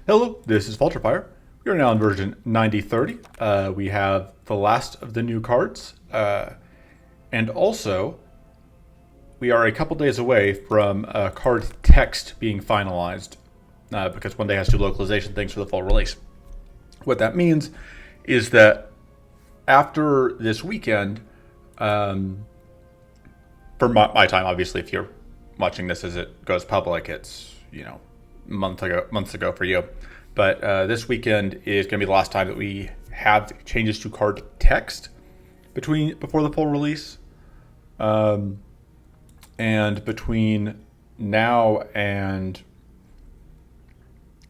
Hello, this is Vulturefire. We are now in version 9030. We have the last of the new cards, and also we are a couple days away from card text being finalized, because one day has to do localization things for the full release. What that means is that after this weekend, for my time, obviously, if you're watching this as it goes public, it's months ago for you. But this weekend is going to be the last time that we have changes to card text before the full release, and between now and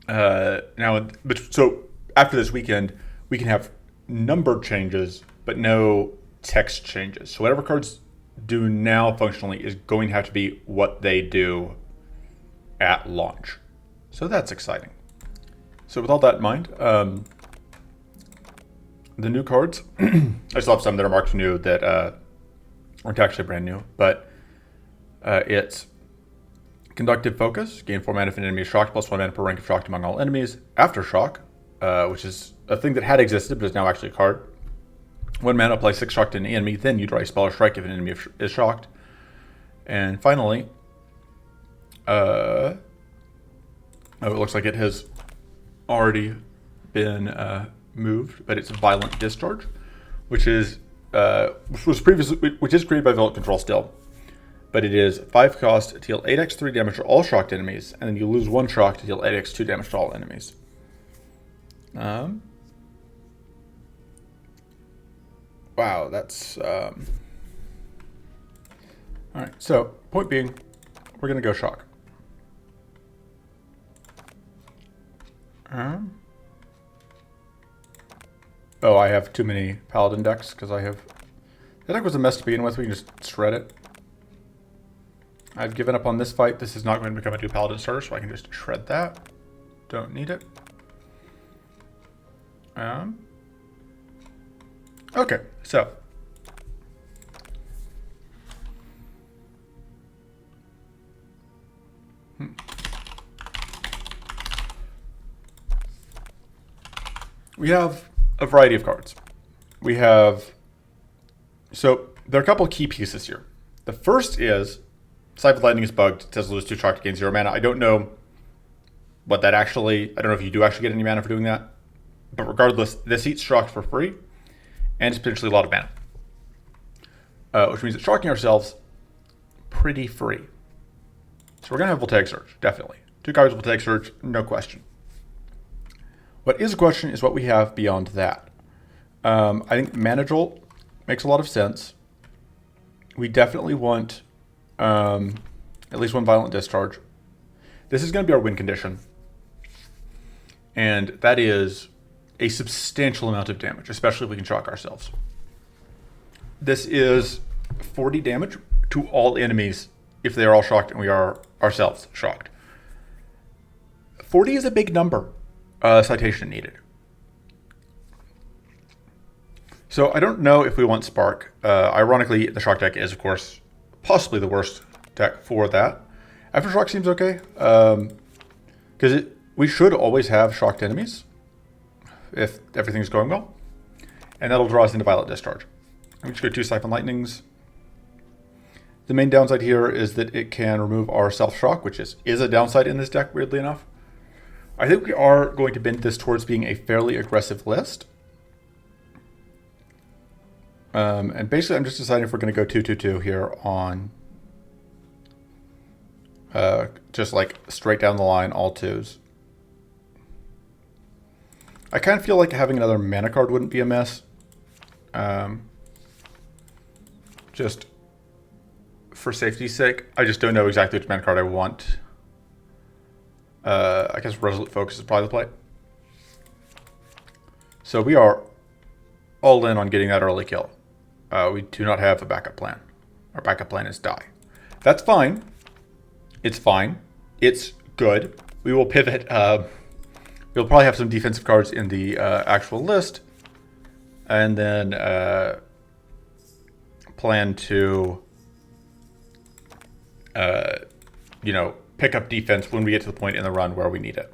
so after this weekend, we can have number changes, but no text changes. So whatever cards do now functionally is going to have to be what they do at launch. So that's exciting. So with all that in mind, the new cards, I still have some that are marked new that aren't actually brand new, but it's Conductive Focus, gain 4 mana if an enemy is shocked, plus 1 mana per rank of shocked among all enemies. Aftershock, which is a thing that had existed but is now actually a card. 1 mana, apply 6 shock to an enemy, then you draw a spell or strike if an enemy is shocked. And finally, it looks like it has already been moved, but it's Violent Discharge, which is created by Velvet Control still. But it is 5 cost to deal 8x3 damage to all shocked enemies, and then you lose 1 shock to deal 8x2 damage to all enemies. Wow, that's... Alright, so, point being, we're going to go shock. Oh, I have too many Paladin decks, because I have... The deck was a mess to begin with, we can just shred it. I've given up on this fight. This is not going to become a new Paladin starter, so I can just shred that. Don't need it. Okay, so. We have a variety of cards. We have... So, there are a couple of key pieces here. The first is... Sight of Lightning is bugged. It says lose 2 shock to gain 0 mana. I don't know what that actually... I don't know if you do actually get any mana for doing that. But regardless, this eats shock for free. And it's potentially a lot of mana. Which means that shocking ourselves, pretty free. So we're going to have Voltaic Surge, definitely. 2 cards Voltaic Surge, no question. What is a question is what we have beyond that. I think Mana Jolt makes a lot of sense. We definitely want... at least 1 Violent Discharge. This is going to be our win condition. And that is a substantial amount of damage, especially if we can shock ourselves. This is 40 damage to all enemies if they are all shocked and we are ourselves shocked. 40 is a big number. Citation needed. So I don't know if we want Spark. Ironically, the shock deck is, of course, possibly the worst deck for that. Aftershock seems okay, because we should always have shocked enemies if everything's going well, and that'll draw us into Violent Discharge. I'm just going to 2 Siphon Lightnings. The main downside here is that it can remove our self-shock, which is a downside in this deck, weirdly enough. I think we are going to bend this towards being a fairly aggressive list. And basically, I'm just deciding if we're going to go 2-2-2 here on just like straight down the line, all 2s. I kind of feel like having another mana card wouldn't be a mess. Just for safety's sake. I just don't know exactly which mana card I want. I guess Resolute Focus is probably the play. So we are all in on getting that early kill. We do not have a backup plan. Our backup plan is die. That's fine. It's fine. It's good. We will pivot. We'll probably have some defensive cards in the actual list. And then plan to, pick up defense when we get to the point in the run where we need it.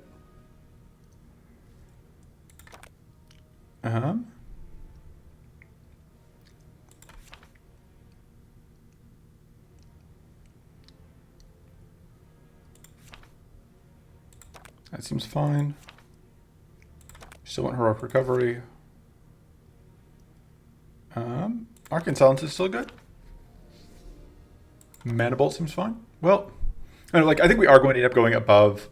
Uh-huh. That seems fine. Still want heroic recovery. Arcane Silence is still good. Mana Bolt seems fine. Well, I think we are going to end up going above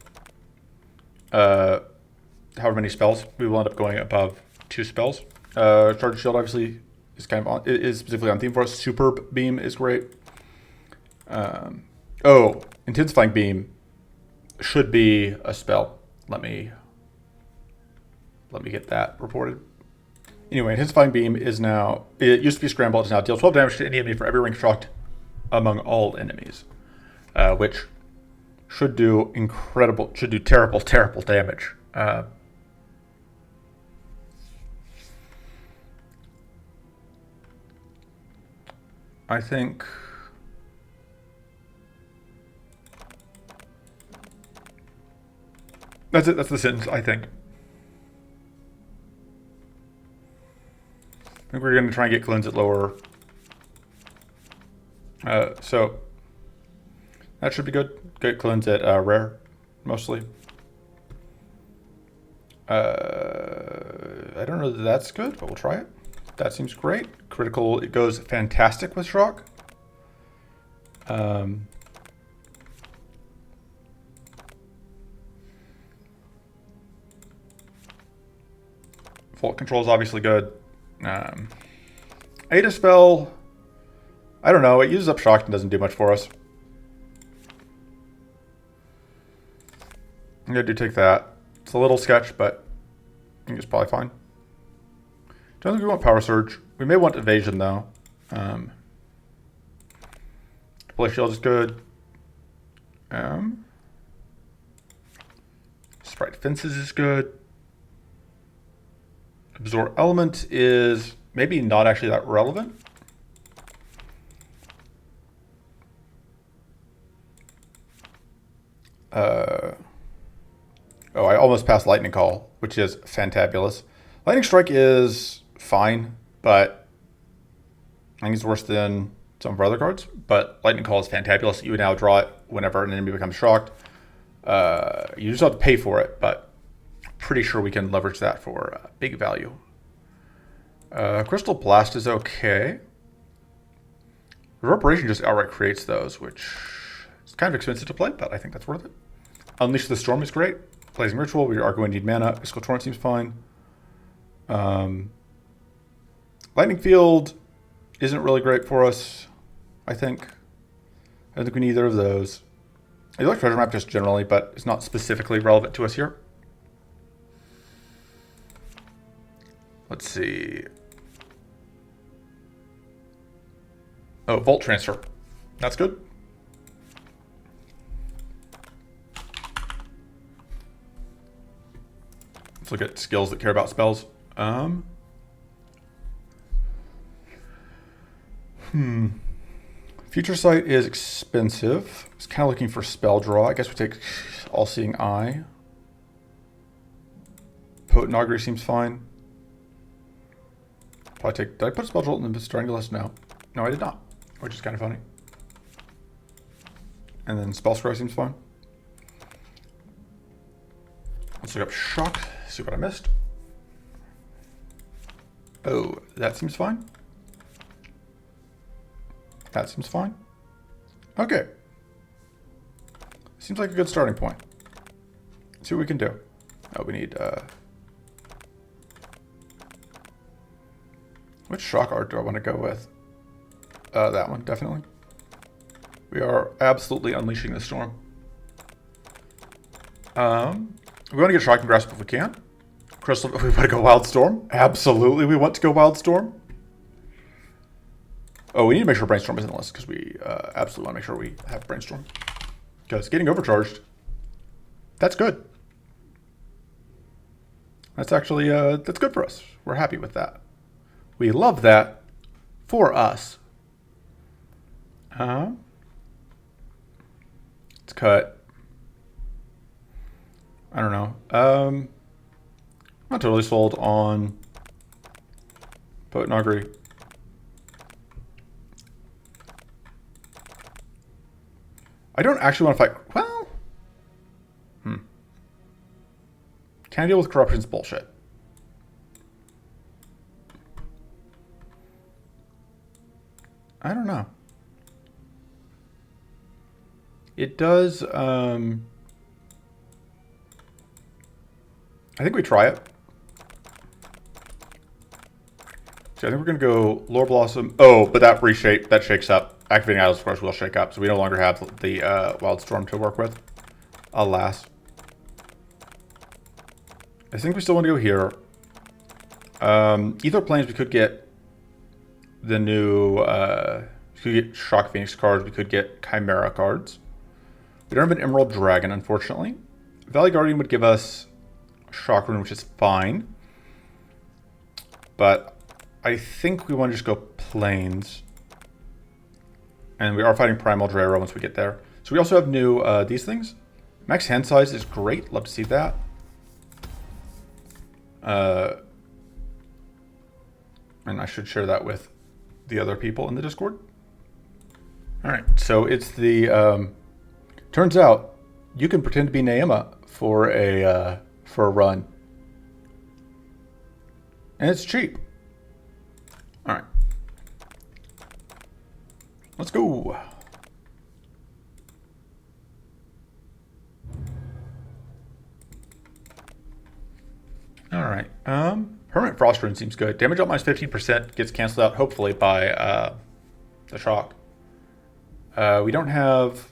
however many spells. We will end up going above 2 spells. Charge Shield obviously is is specifically on theme for us. Superb Beam is great. Intensifying Beam should be a spell. Let me get that reported. Anyway, Intensifying Beam is now, it used to be Scramble, it's now deals 12 damage to any enemy for every ring construct among all enemies, which should do terrible, terrible damage. I think that's it. That's the sentence, I think. I think we're going to try and get cleanse at lower. So that should be good. Get cleanse at rare, mostly. I don't know that that's good, but we'll try it. That seems great. Critical, it goes fantastic with shock. Fault control is obviously good. Ada spell, I don't know. It uses up shock and doesn't do much for us. I do take that. It's a little sketch, but I think it's probably fine. Don't think we want Power Surge. We may want Evasion, though. Display Shield is good. Sprite Fences is good. Absorb Element is maybe not actually that relevant. I almost passed Lightning Call, which is fantabulous. Lightning Strike is fine, but I think it's worse than some of our other cards. But Lightning Call is fantabulous. You would now draw it whenever an enemy becomes shocked. You just have to pay for it, but pretty sure we can leverage that for big value. Crystal Blast is okay. Reverberation just outright creates those, which is kind of expensive to play, but I think that's worth it. Unleash the Storm is great. Blazing Ritual, we are going to need mana. Mystical Torrent seems fine. Lightning Field isn't really great for us, I think. I don't think we need either of those. I do like Treasure Map just generally, but it's not specifically relevant to us here. Let's see. Oh, Vault Transfer. That's good. Let's look at skills that care about spells. Future Sight is expensive. I was kind of looking for Spell Draw. I guess we take All-Seeing Eye. Potent Augury seems fine. Probably take... Did I put Spell Jolt in the Strangulus? No. No, I did not. Which is kind of funny. And then Spell Scry seems fine. Let's look up Shock. See what I missed. Oh, that seems fine. That seems fine. Okay. Seems like a good starting point. Let's see what we can do. Oh, we need... Which shock art do I want to go with? That one, definitely. We are absolutely unleashing the storm. We want to get Shocking Grasp if we can. Crystal, we want to go Wild Storm. Absolutely, we want to go Wild Storm. Oh, we need to make sure Brainstorm is in the list because we absolutely want to make sure we have Brainstorm. Because getting overcharged, that's good. That's actually, that's good for us. We're happy with that. We love that for us. Let's cut. I don't know. I'm not totally sold on Vote and agree. I don't actually want to fight. Well, can't deal with corruption's bullshit. I don't know. It does. I think we try it. So I think we're going to go Lore Blossom. Oh, but that shakes up. Activating Idols, of course, will shake up. So we no longer have the Wildstorm to work with. Alas. I think we still want to go here. Ether Planes, we could get the new... we could get Shock Phoenix cards. We could get Chimera cards. We don't have an Emerald Dragon, unfortunately. Valley Guardian would give us Shock Rune, which is fine. But I think we want to just go Plains. And we are fighting Primal Drero once we get there. So we also have new, these things. Max hand size is great. Love to see that. And I should share that with the other people in the Discord. All right, so it's the, turns out you can pretend to be Naema for a run. And it's cheap. All right. Let's go. All right. Permanent Frost Rune seems good. Damage up minus 15% gets canceled out, hopefully, by the shock. We don't have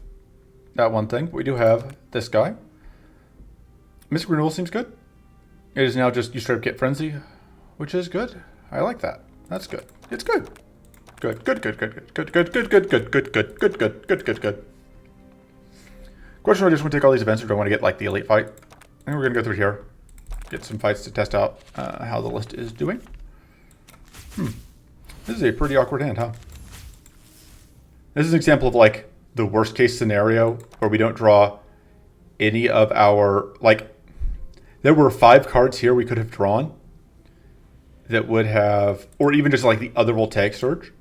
that one thing, but we do have this guy. Mystic Renewal seems good. It is now just you straight up get Frenzy, which is good. I like that. That's good. It's good. Good. Question: I just want to take all these events, or do I want to get like the elite fight? I think we're gonna go through here, get some fights to test out how the list is doing. This is a pretty awkward hand, huh? This is an example of like the worst case scenario where we don't draw any of our, like, there were 5 cards here we could have drawn that would have, or even just like the other Voltaic Surge.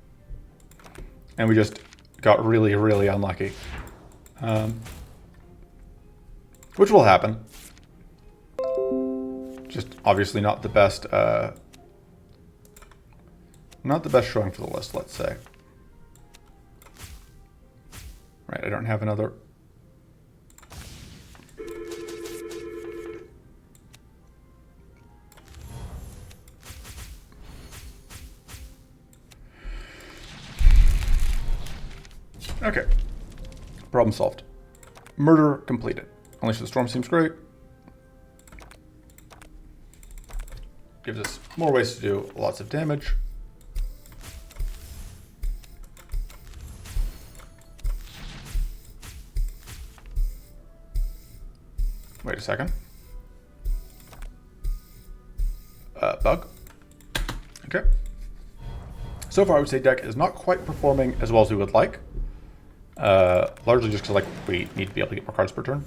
And we just got really, really unlucky. Which will happen. Just obviously not the best showing for the list, let's say. Right, I don't have another. Okay. Problem solved. Murder completed. Unleash the Storm seems great. Gives us more ways to do lots of damage. Wait a second. Bug. Okay. So far, I would say deck is not quite performing as well as we would like. Largely just because like we need to be able to get more cards per turn.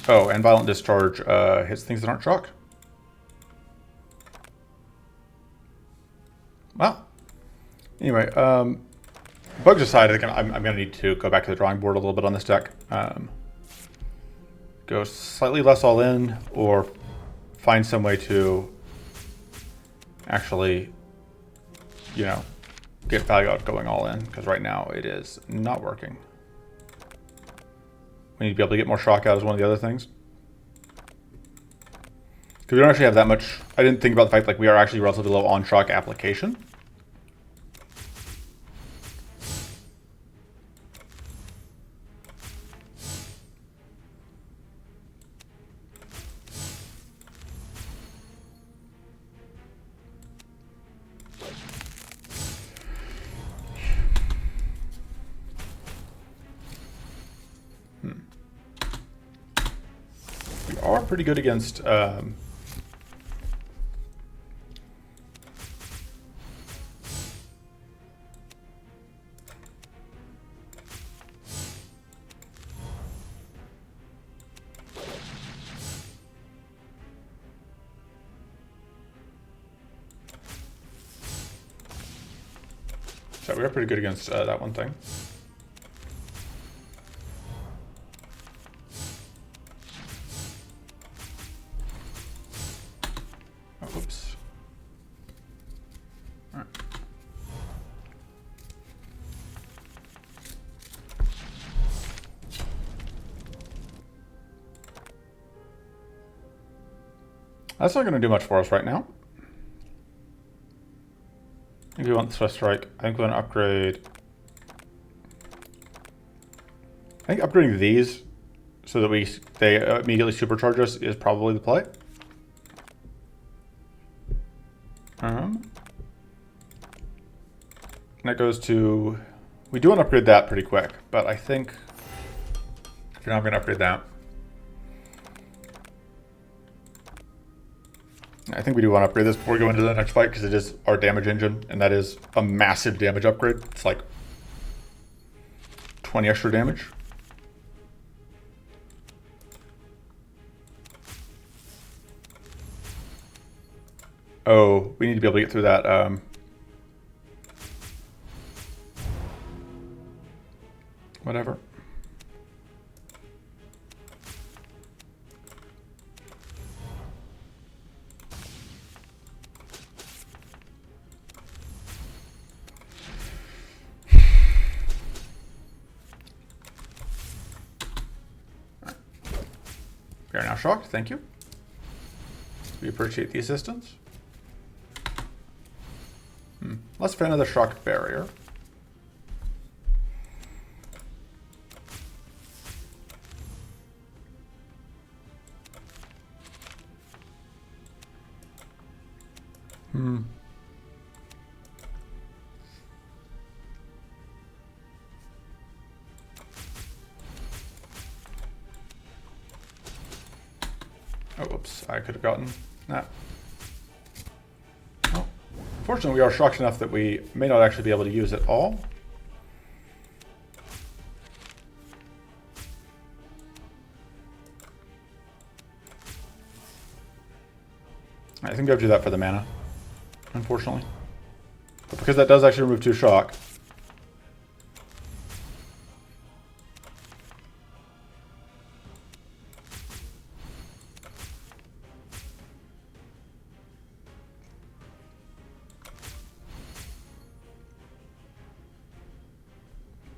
Oh, and Violent Discharge hits things that aren't shocked. Wow. Anyway, bugs aside, I'm going to need to go back to the drawing board a little bit on this deck. Go slightly less all in, or find some way to actually, you know, get value out going all in, because right now it is not working. We need to be able to get more shock out as one of the other things. Because we don't actually have that much. I didn't think about the fact like we are actually relatively low on shock application. are pretty good against so we are pretty good against that one thing. Oh, whoops. All right. That's not going to do much for us right now. I think we want the Swift Strike. I think we want to upgrade. I think upgrading these so that they immediately supercharge us is probably the play. That goes to. We do want to upgrade that pretty quick, but I think if you're not going to upgrade that. I think we do want to upgrade this before we go into the next fight because it is our damage engine, and that is a massive damage upgrade. It's like 20 extra damage. Oh, we need to be able to get through that. Whatever. We are now shocked, thank you. We appreciate the assistance. Less fan of the shock barrier. Oh, whoops, I could have gotten that. Well, fortunately, we are shocked enough that we may not actually be able to use it all. I think I have to do that for the mana, unfortunately. But because that does actually remove 2 shock.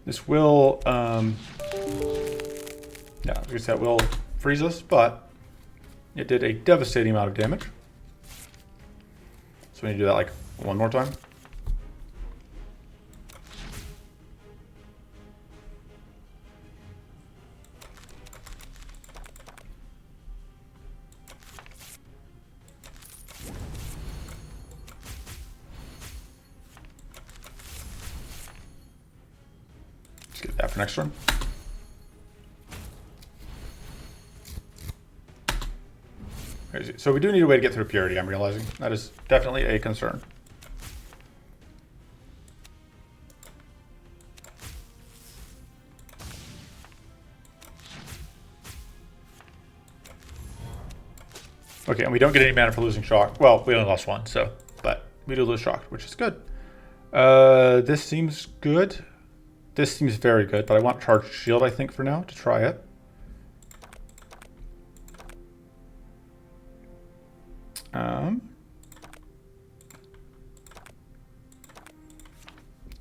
This will, yeah, I was gonna say it will freeze us, but it did a devastating amount of damage. So we need to do that like one more time. Let's get that for next turn. Crazy. So we do need a way to get through Purity, I'm realizing. That is definitely a concern. Okay, and we don't get any mana for losing shock. Well, we only lost 1, so, but we do lose shock, which is good. This seems good. This seems very good, but I want Charged Shield, I think, for now, to try it.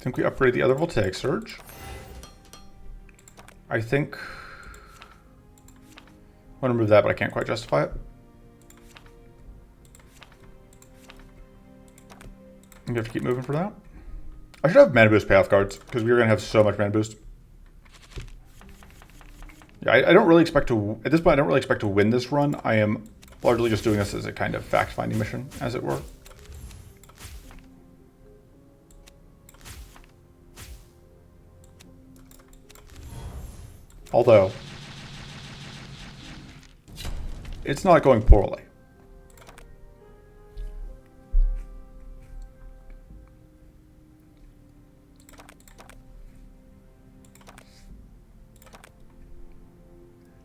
I think we upgrade the other Voltaic Surge. I think I want to remove that, but I can't quite justify it. You have to keep moving for that. I should have mana boost payoff cards because we are going to have so much mana boost. Yeah, I don't really expect to, at this point, I don't really expect to win this run. I am largely just doing this as a kind of fact-finding mission, as it were. Although, it's not going poorly.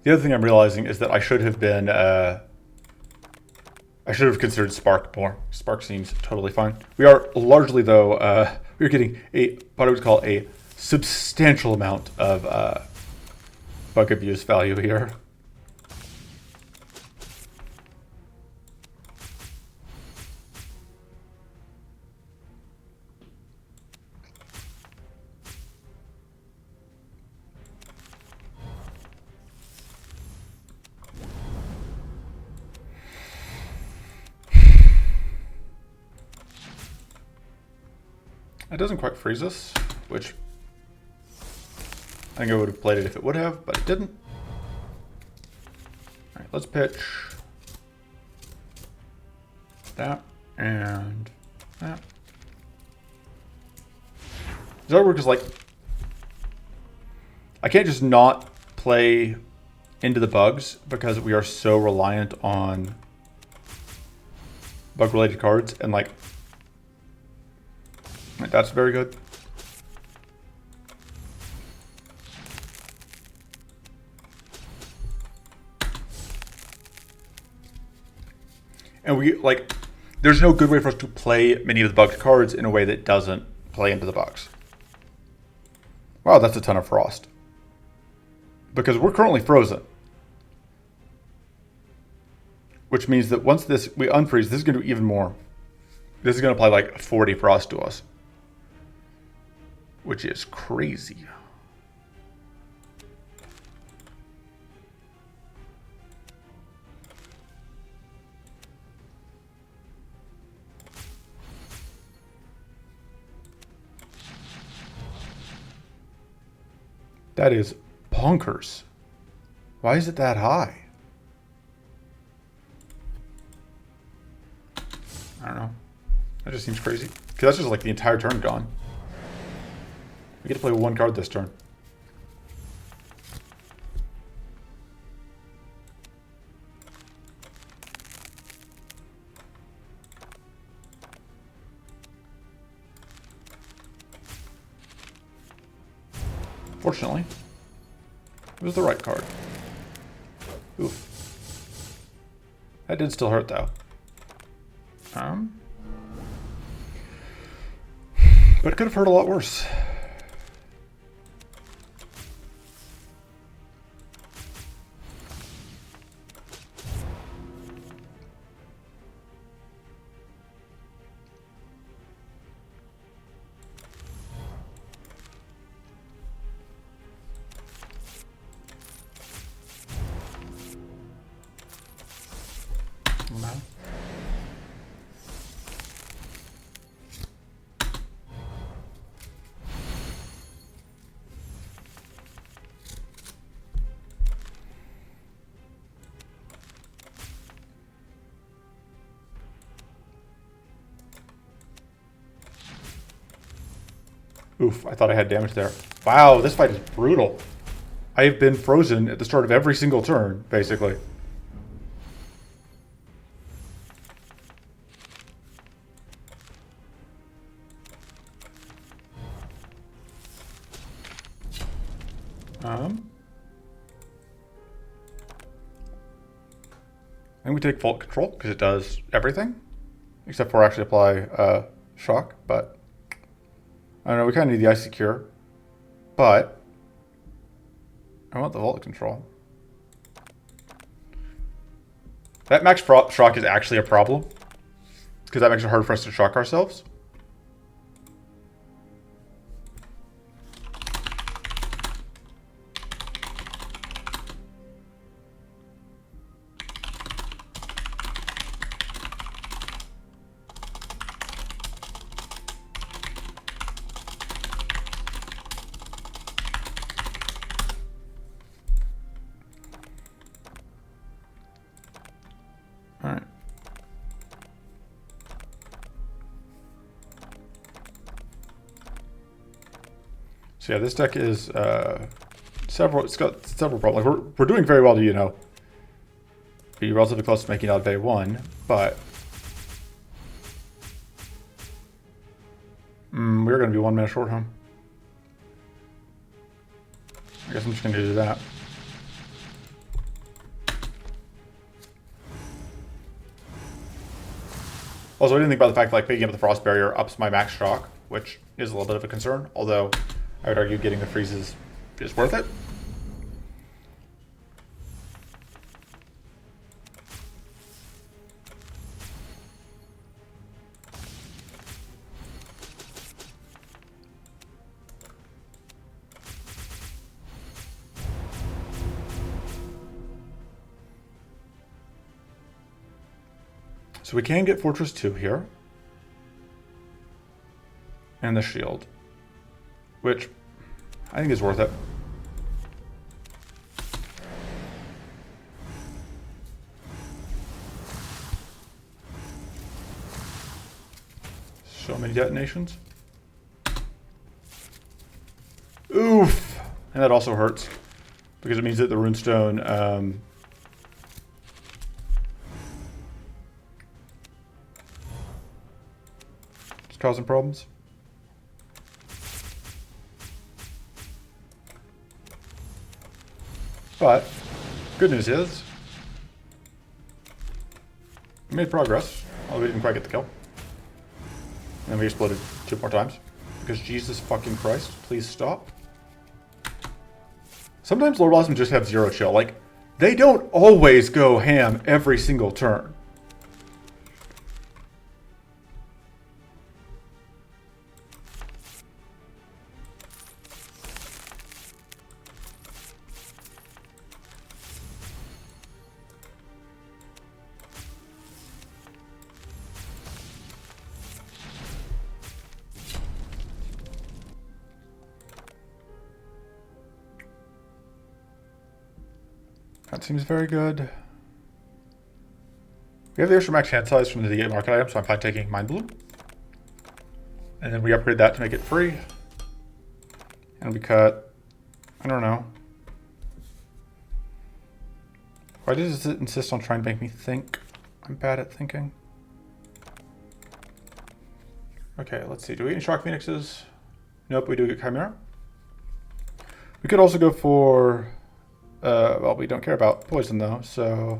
The other thing I'm realizing is that I should have been, I should have considered Spark more. Spark seems totally fine. We are largely, though, we're getting what I would call a substantial amount of bug abuse value here. It doesn't quite freeze us, which I think I would have played it if it would have, but it didn't. All right, let's pitch that and that. The artwork is like, I can't just not play into the bugs because we are so reliant on bug-related cards, and like, that's very good. And we, like, there's no good way for us to play many of the bugged cards in a way that doesn't play into the bugs. Wow, that's a ton of frost. Because we're currently frozen. Which means that once we unfreeze, this is going to do even more. This is going to apply like 40 frost to us. Which is crazy. That is bonkers. Why is it that high? I don't know. That just seems crazy. Because that's just like the entire turn gone. We get to play one card this turn. Fortunately, it was the right card. Oof. That did still hurt though. But it could have hurt a lot worse. No. Oof, I thought I had damage there. Wow, this fight is brutal. I have been frozen at the start of every single turn, basically. I think we take Vault Control because it does everything, except for actually apply shock, but I don't know, we kind of need the Icy Cure, but I want the Vault Control. That max shock is actually a problem, because that makes it hard for us to shock ourselves. All right. So yeah, this deck is it's got several problems. We're doing very well to, you know, be relatively close to making it out of day one, but we're going to be 1 minute short, huh? I guess I'm just going to do that. Also, I didn't think about the fact that like picking up the frost barrier ups my max shock, which is a little bit of a concern, although I would argue getting the freezes is worth it. So we can get Fortress 2 here. And the shield. Which I think is worth it. So many detonations. Oof! And that also hurts. Because it means that the runestone is causing problems. But good news is we made progress, although we didn't quite get the kill. And then we exploded 2 more times. Because Jesus fucking Christ, please stop. Sometimes Lord Blossom just have 0 chill. Like, they don't always go ham every single turn. That seems very good. We have the extra max hand size from the D8 market item, so I'm fine taking Mind Bloom. And then we upgrade that to make it free. And we cut, I don't know. Why does it insist on trying to make me think? I'm bad at thinking. Okay, let's see. Do we get any Shock Phoenixes? Nope, we do get Chimera. We could also go for... well, we don't care about poison though, so...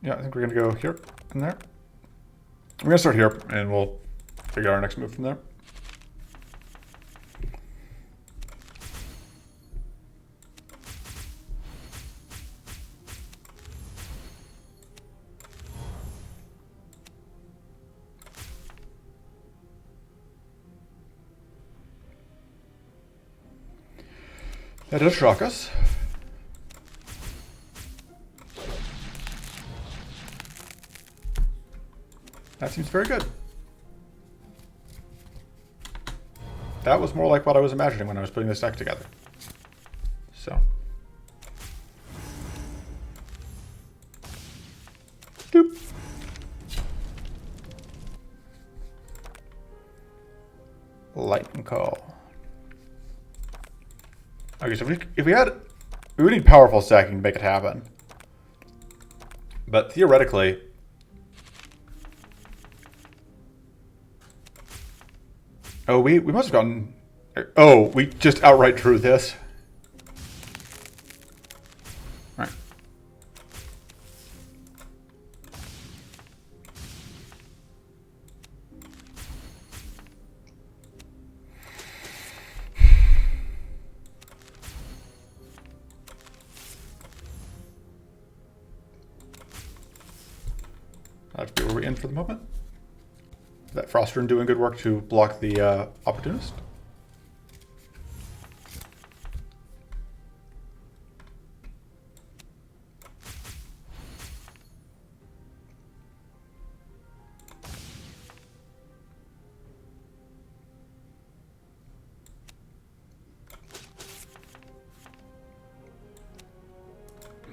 Yeah, I think we're going to go here and there. We're going to start here, and we'll figure out our next move from there. That does shock us. That seems very good. That was more like what I was imagining when I was putting this deck together. So. Doop. Lightning Call. Okay, so if we had... We would need powerful stacking to make it happen. But theoretically... Oh, we must have gotten... Oh, we just outright drew this. All right. That's where we end for the moment. That Frost Rune doing good work to block the Opportunist.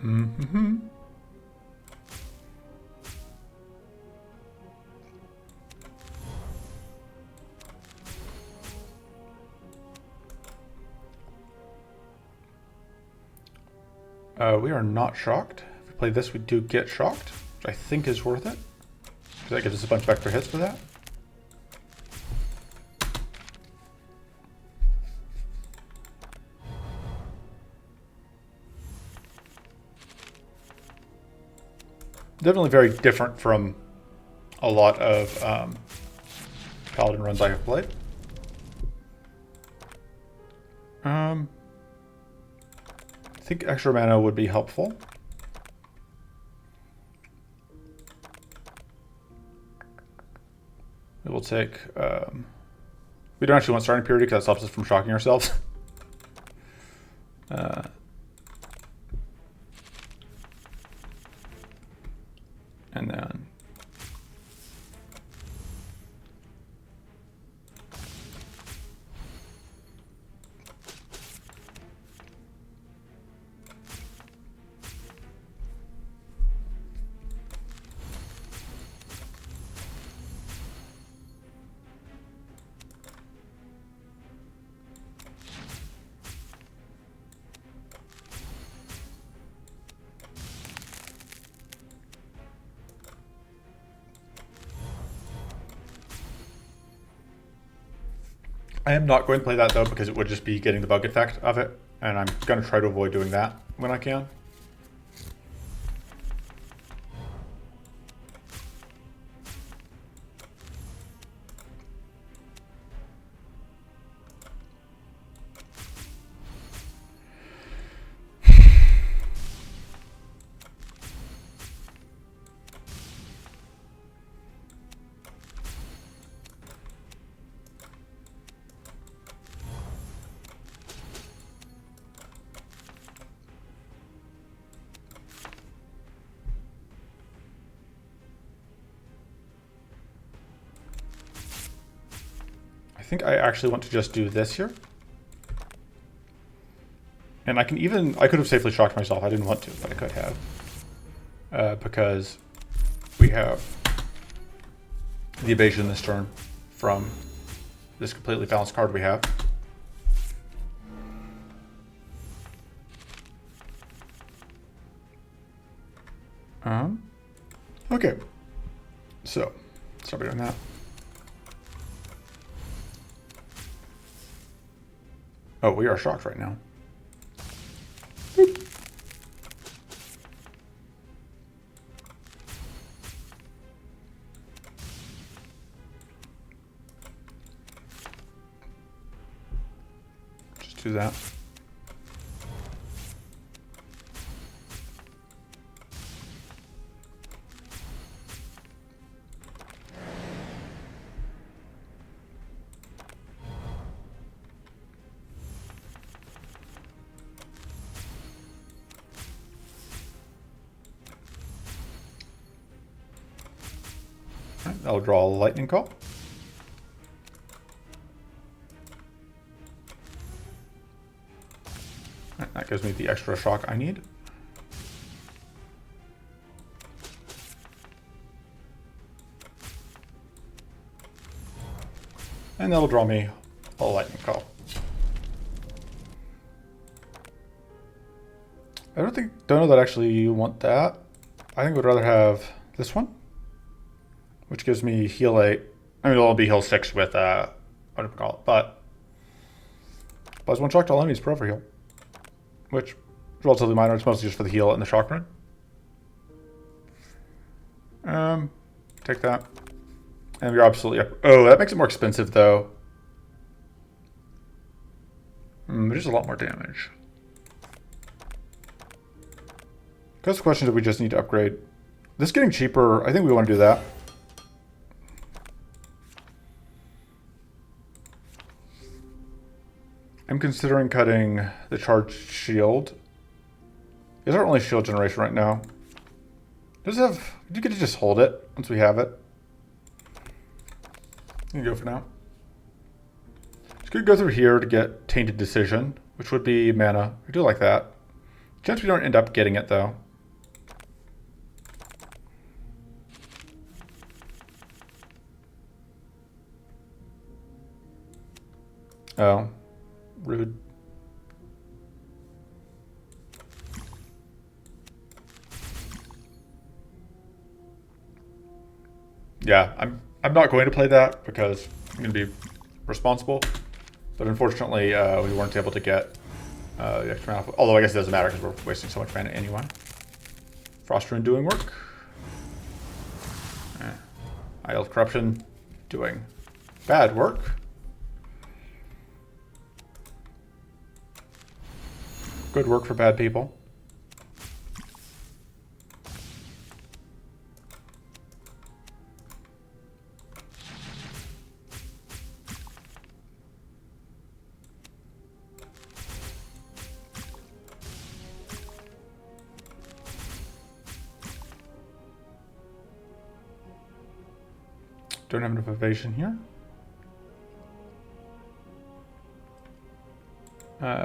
Mm-hmm. We are not shocked. If we play this, we do get shocked, which I think is worth it. Because that gives us a bunch of extra hits for that. Definitely very different from a lot of Paladin runs I have played. I think extra mana would be helpful. We will take... we don't actually want starting purity because that stops us from shocking ourselves. And then... I am not going to play that though because it would just be getting the bug effect of it, and I'm going to try to avoid doing that when I can. I think I actually want to just do this here. And I could have safely shocked myself. I didn't want to, but I could have. Because we have the evasion this turn from this completely balanced card we have. Okay. So, start doing that. Oh, we are shocked right now. Boop. Just do that. I'll draw a lightning call. Right, that gives me the extra shock I need. And that'll draw me a lightning call. Don't know that actually you want that. I think we'd rather have this one, which gives me heal 8. I mean, it'll be heal 6 with, what do we call it? But plus 1 shock to all enemies per overheal, which is relatively minor. It's mostly just for the heal and the shock run. Take that. And we're absolutely up. Oh, that makes it more expensive, though. It is a lot more damage. Because the question is, we just need to upgrade. This getting cheaper, I think we want to do that. I'm considering cutting the charged shield. Is our only shield generation right now? Does it have... You get to just hold it once we have it. You can go for now. Just gonna go through here to get Tainted Decision, which would be mana. I do like that. Chance we don't end up getting it though. Oh, rude. Yeah, I'm not going to play that because I'm going to be responsible. But unfortunately, we weren't able to get the extra mana. Although I guess it doesn't matter because we're wasting so much mana anyway. Frost Rune doing work. Isle of Corruption doing bad work. Good work for bad people. Don't have enough evasion here.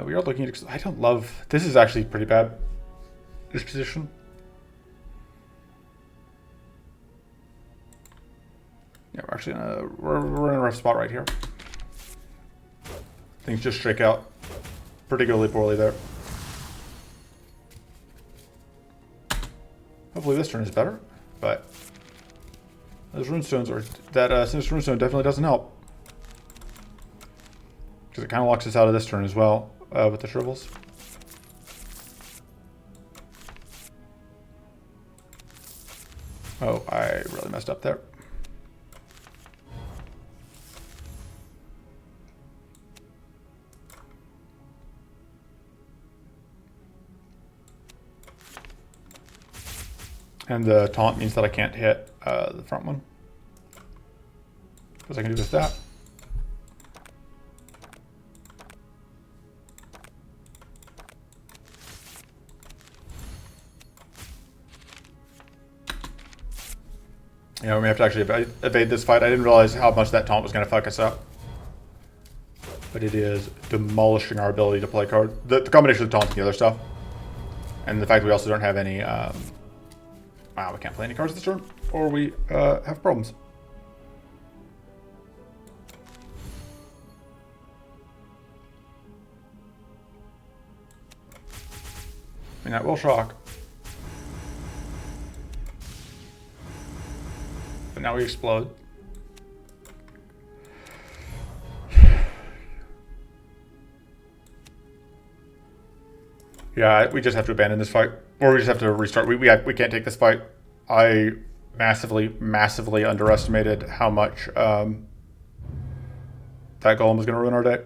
We are looking at... I don't love... This is actually pretty bad. This position. Yeah, we're actually in a... We're in a rough spot right here. Things just shake out particularly poorly there. Hopefully this turn is better, but... Those runestones are... That Sinister Runestone definitely doesn't help. Because it kind of locks us out of this turn as well, with the shrivels. Oh, I really messed up there. And the taunt means that I can't hit the front one. Because I can do just that. Yeah, we may have to actually evade this fight. I didn't realize how much that taunt was going to fuck us up. But it is demolishing our ability to play card. The combination of the taunt and the other stuff. And the fact that we also don't have any... wow, we can't play any cards this turn. Or we have problems. I mean, that will shock. But now we explode. Yeah, we just have to abandon this fight. Or we just have to restart. We can't take this fight. I massively underestimated how much that golem was going to ruin our day.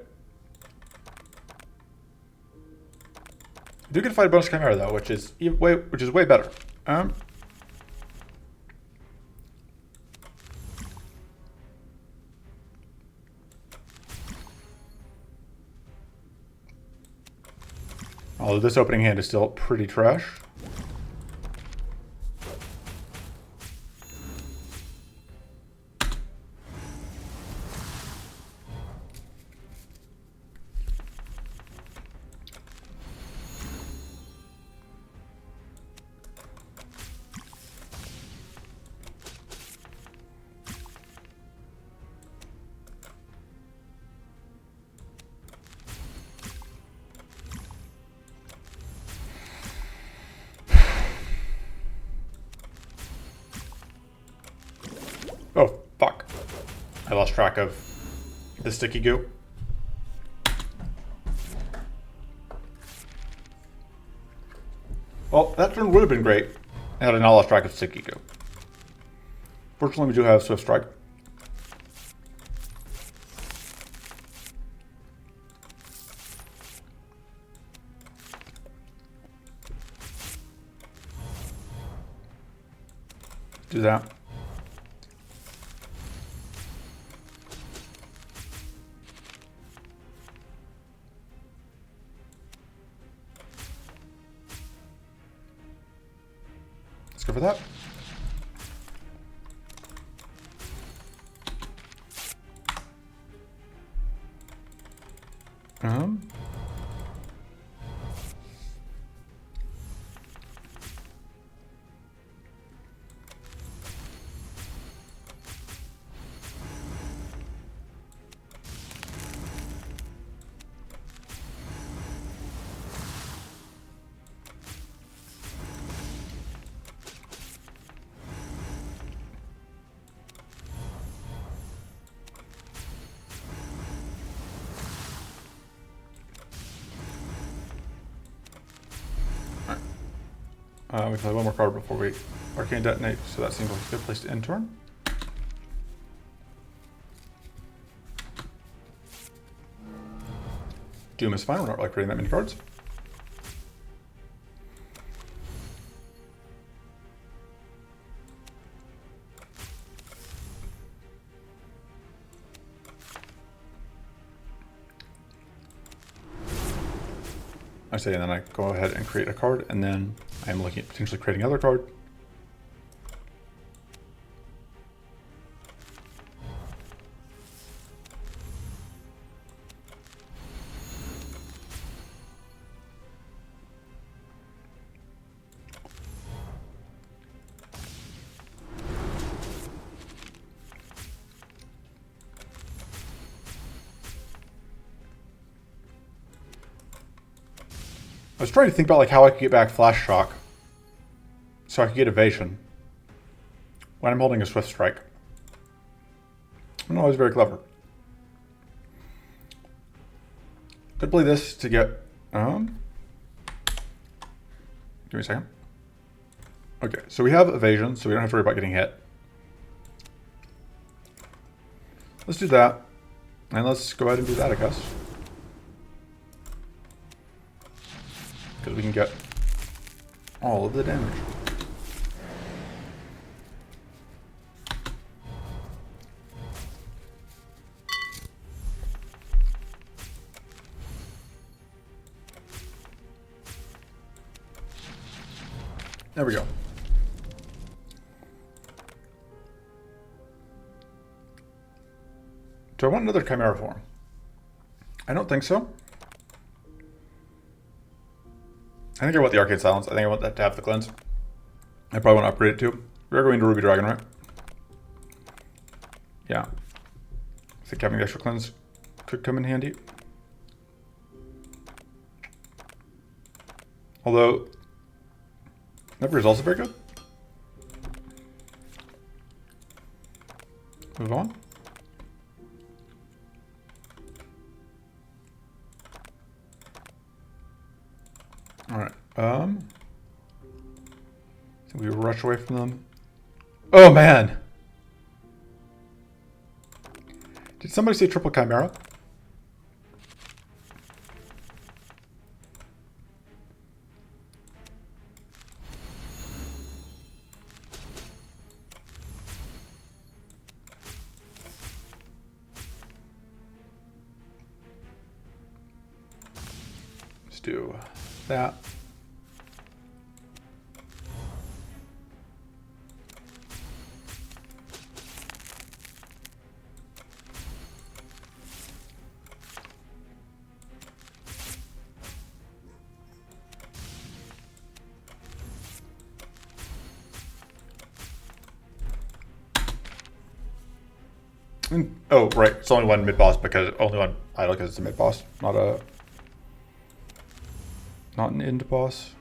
We do get to fight a bonus chimera though, which is way better. Although this opening hand is still pretty trash. Oh, fuck. I lost track of the sticky goo. Well, that turn would have been great had I not lost track of sticky goo. Fortunately, we do have Swift Strike. Do that. Let's go for that. We play one more card before we Arcane Detonate, so that seems like a good place to end turn. Doom is fine, we're not really creating that many cards. I say, and then I go ahead and create a card, and then I'm looking at potentially creating another card. I was trying to think about like how I could get back Flash Shock so I could get evasion when I'm holding a Swift Strike. I'm not always very clever. Could play this to get give me a second. Okay, so we have evasion, so we don't have to worry about getting hit. Let's do that. And let's go ahead and do that, I guess. Because we can get all of the damage. There we go. Do I want another Chimera form? I don't think so. I think I want the Arcade Silence. I think I want that to have the cleanse. I probably want to upgrade it too. We're going to Ruby Dragon, right? Yeah. I think having the extra cleanse could come in handy. Although, Never is also very good. Move on. Alright, I think we rush away from them. Oh man! Did somebody say triple Chimera? Let's do that. Oh, right. It's only one mid-boss because only one idle because it's a mid-boss, not an end boss.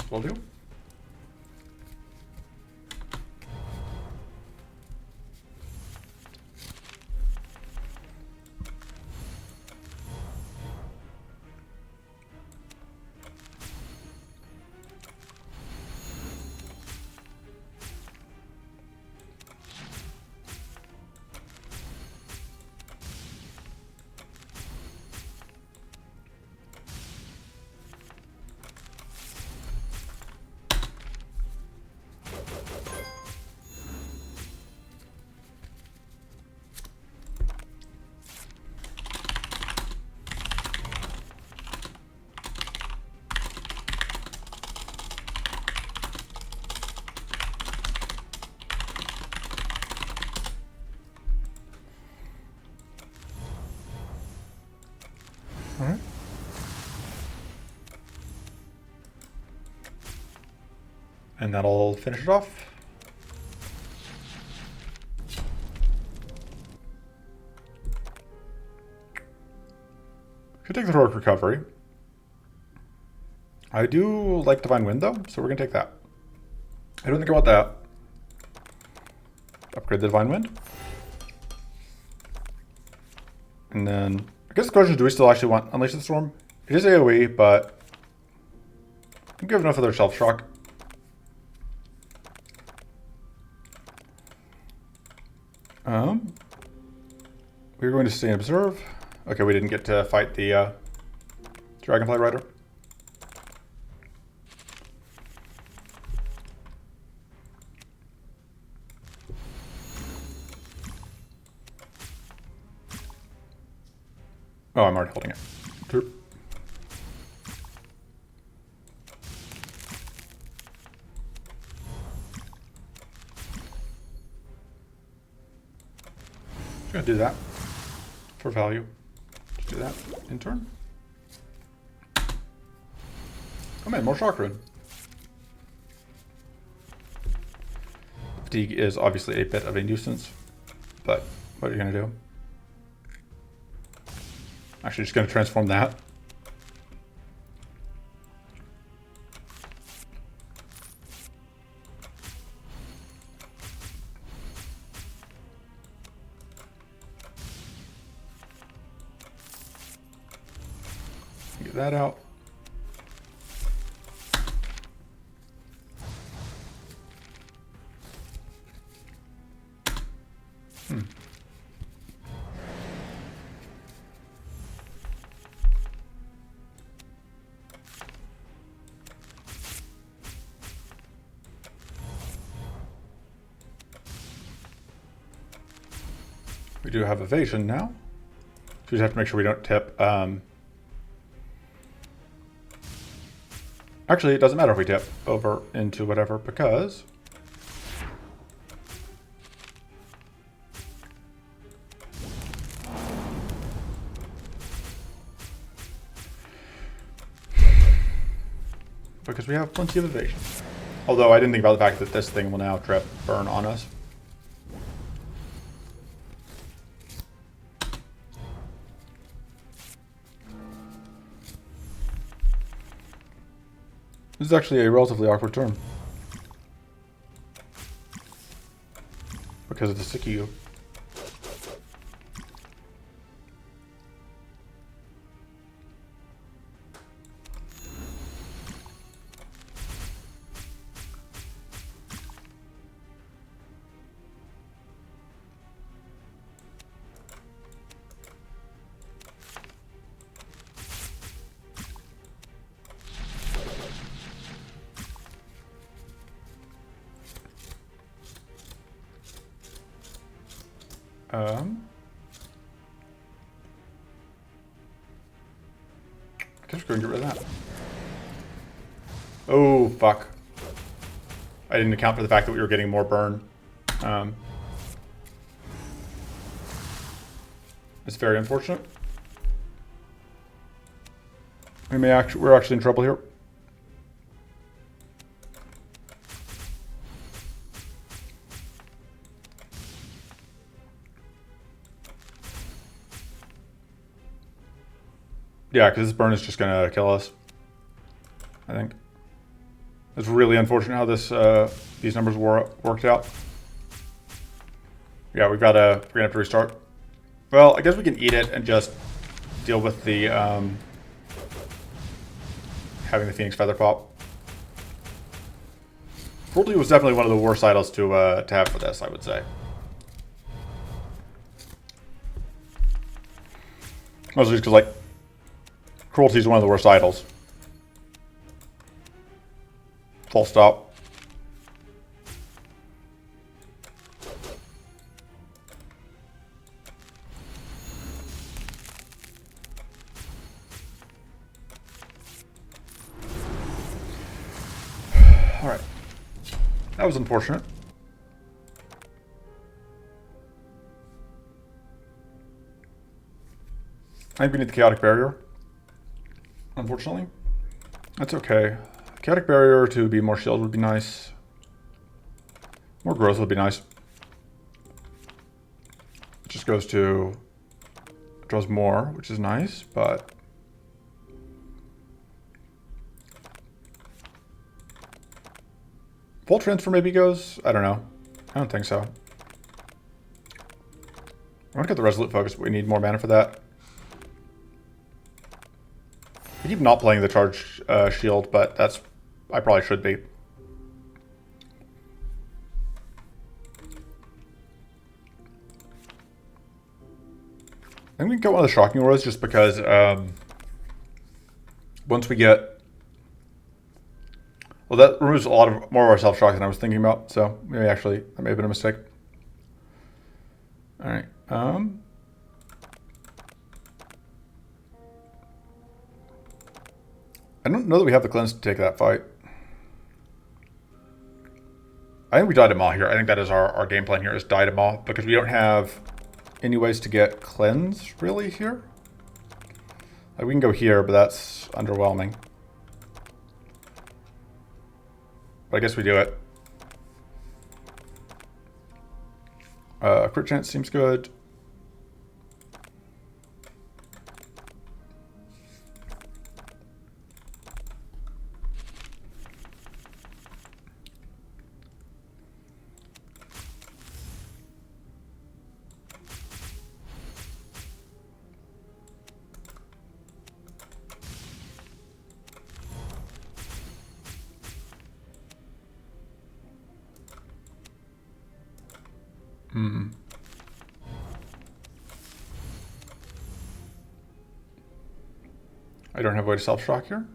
Will do. And that'll finish it off. Could take the heroic recovery. I do like Divine Wind though, so we're gonna take that. I don't think I want that. Upgrade the Divine Wind. And then, I guess the question is, do we still actually want Unleash the Storm? It is AoE, but I think we have enough of their Shelf Shock. We're going to stay and observe. Okay, we didn't get to fight the Dragonfly Rider. Oh, I'm already holding it. True. Just gonna do that for value. Just do that in turn. Oh man, more shock rune. Fatigue is obviously a bit of a nuisance, but what are you gonna do? Actually, just gonna transform that. Get that out. We do have evasion now. So we just have to make sure we don't tip. Actually, it doesn't matter if we tip over into whatever, because we have plenty of evasion. Although I didn't think about the fact that this thing will now trip burn on us. This is actually a relatively awkward turn. Because of the Sikiyu. I guess we're going to get rid of that. Oh, fuck. I didn't account for the fact that we were getting more burn. It's very unfortunate. We're actually in trouble here. Yeah, because this burn is just gonna kill us, I think. It's really unfortunate how this these numbers worked out. Yeah, we're gonna have to restart. Well, I guess we can eat it and just deal with the having the Phoenix Feather pop. Cruelty was definitely one of the worst idols to have for this, I would say. Mostly just because, like, Cruelty is one of the worst idols. Full stop. All right. That was unfortunate. I think we need the Chaotic Barrier. Unfortunately. That's okay. Chaotic Barrier to be more shield would be nice. More growth would be nice. It just goes to... draws more, which is nice, but... Full Transfer maybe goes? I don't know. I don't think so. I want to get the Resolute Focus, but we need more mana for that. I keep not playing the Charge Shield, but that's... I probably should be. I think we can get one of the Shocking Auras just because once we get... Well, that removes a lot of more of our self-shock than I was thinking about, so maybe actually that may have been a mistake. All right. I don't know that we have the cleanse to take that fight. I think we die to Maw here. I think that is our game plan here, is die to Maw, because we don't have any ways to get cleanse really here. Like we can go here, but that's underwhelming. But I guess we do it. Crit chance seems good. I don't have a way to self-shock here.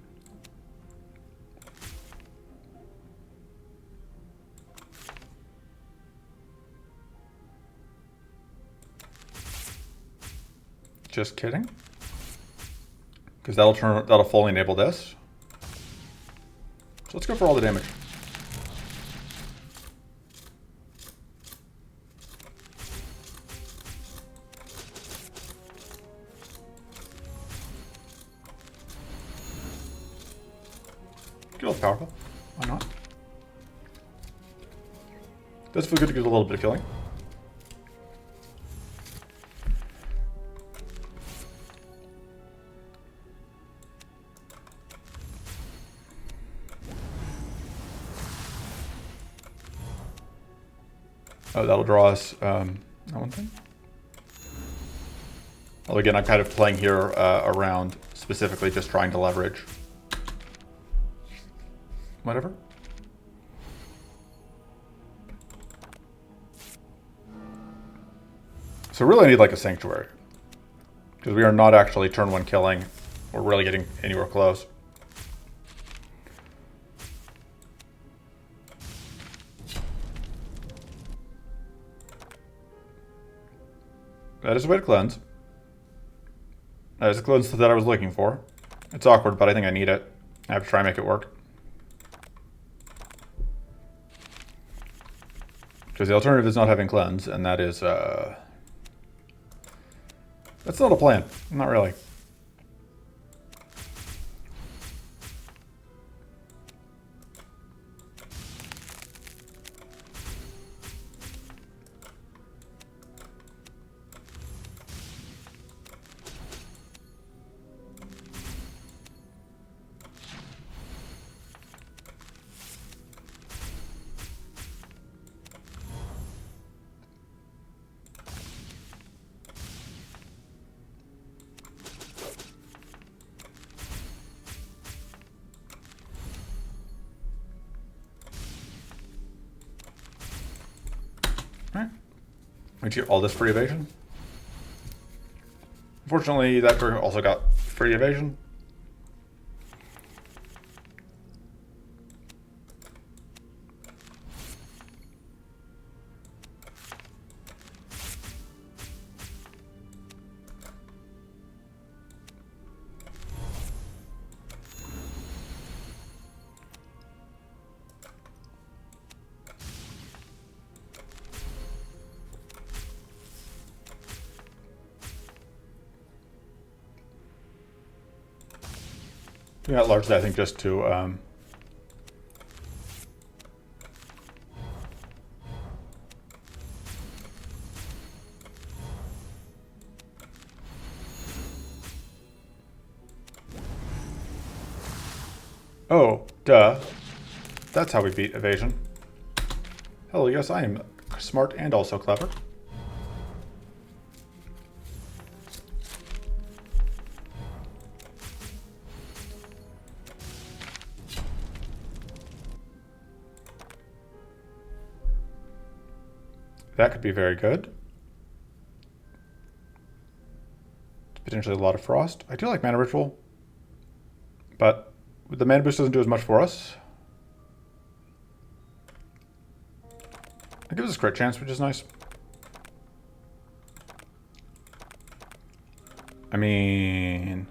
Just kidding. Because that'll fully enable this. So let's go for all the damage. Skill's powerful. Why not? Does feel good to get a little bit of killing. Oh, that'll draw us that one thing. Well, again, I'm kind of playing here around specifically just trying to leverage. Whatever. So really I need like a Sanctuary. Because we are not actually turn one killing. We're really getting anywhere close. That is a way to cleanse. That is a cleanse that I was looking for. It's awkward, but I think I need it. I have to try and make it work. Because the alternative is not having cleanse, and that is, that's not a plan. Not really. Alright. We get all this free evasion. Unfortunately, that bird also got free evasion. Yeah, largely I think just to Oh, duh. That's how we beat evasion. Hello, yes, I am smart and also clever. That could be very good. Potentially a lot of frost. I do like mana ritual, but the mana boost doesn't do as much for us. It gives us crit chance, which is nice. I mean...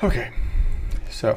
Okay, so...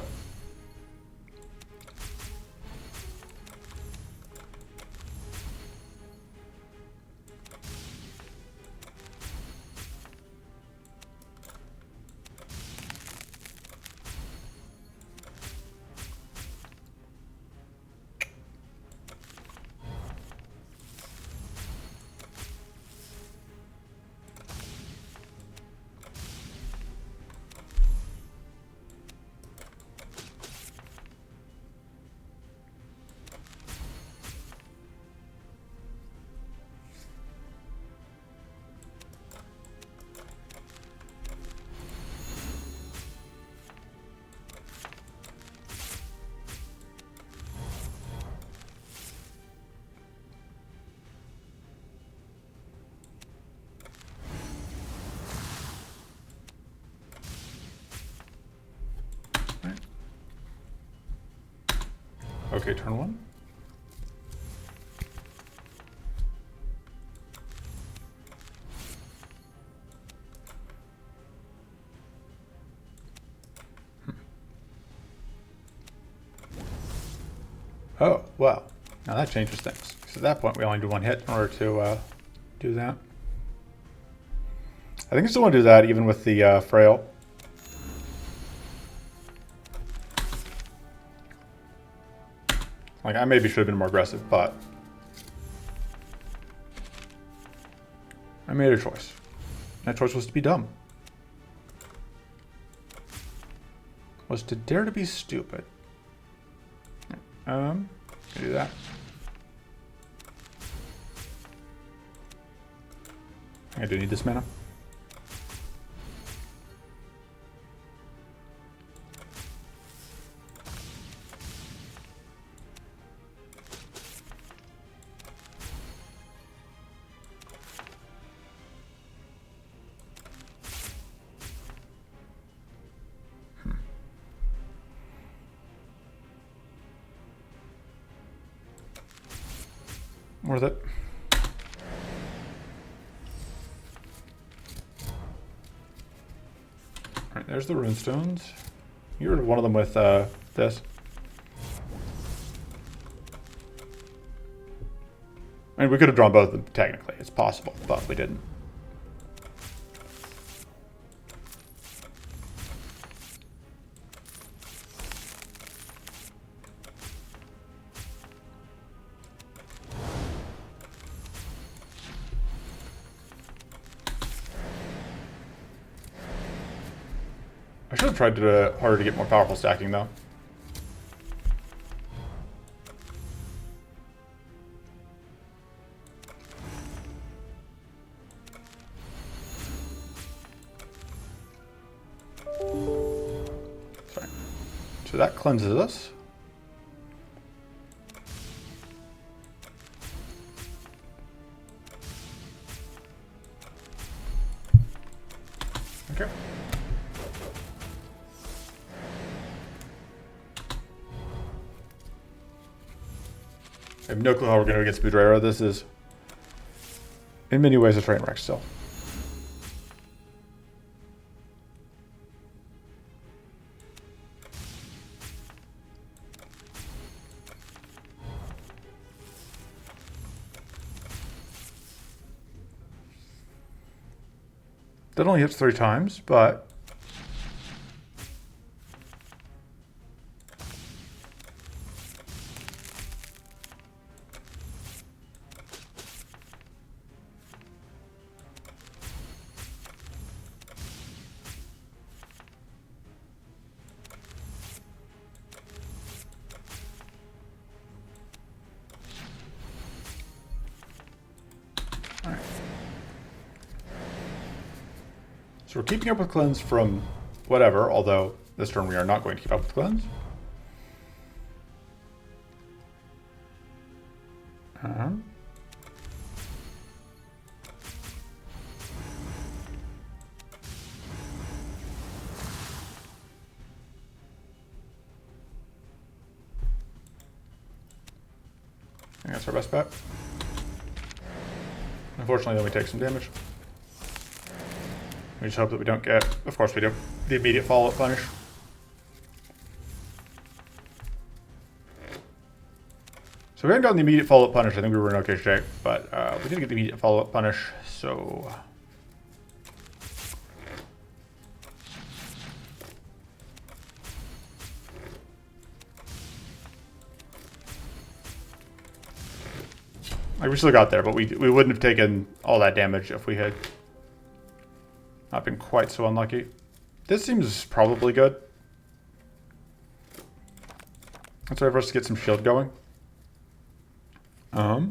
Okay, turn one. Oh, wow. Now that changes things. Because at that point, we only do one hit in order to do that. I think I still want to do that, even with the frail. Like, I maybe should have been more aggressive, but... I made a choice. That choice was to be dumb. Was to dare to be stupid. Do that. I do need this mana. Worth it. Alright, there's the runestones. You heard of one of them with this. I mean, we could have drawn both of them, technically. It's possible, but we didn't. I should have tried to do it harder to get more powerful stacking, though. Sorry. So that cleanses us. Okay. I have no clue how we're going to against Budrera. This is, in many ways, a train wreck still. That only hits 3 times, but... So we're keeping up with cleanse from whatever, although this turn we are not going to keep up with cleanse. I think that's our best bet. Unfortunately, then we take some damage. We just hope that we don't get, of course we do, the immediate follow-up punish. So we haven't gotten the immediate follow-up punish. I think we were in okay shape, but we didn't get the immediate follow-up punish, so... Like, we still got there, but we wouldn't have taken all that damage if we had not been quite so unlucky. This seems probably good. Let's wait for us to get some shield going. I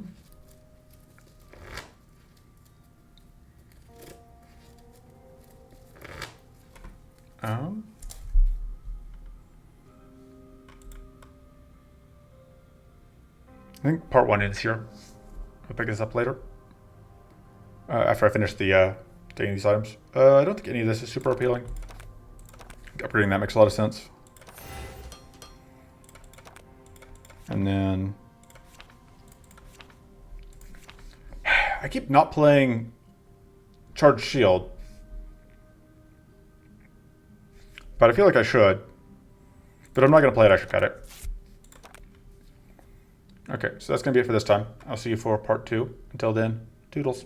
think part 1 ends here. I'll pick this up later. After I finish the taking these items. I don't think any of this is super appealing. Upgrading that makes a lot of sense. And then... I keep not playing Charged Shield. But I feel like I should. But I'm not going to play it, I should cut it. Okay, so that's going to be it for this time. I'll see you for part 2. Until then, toodles.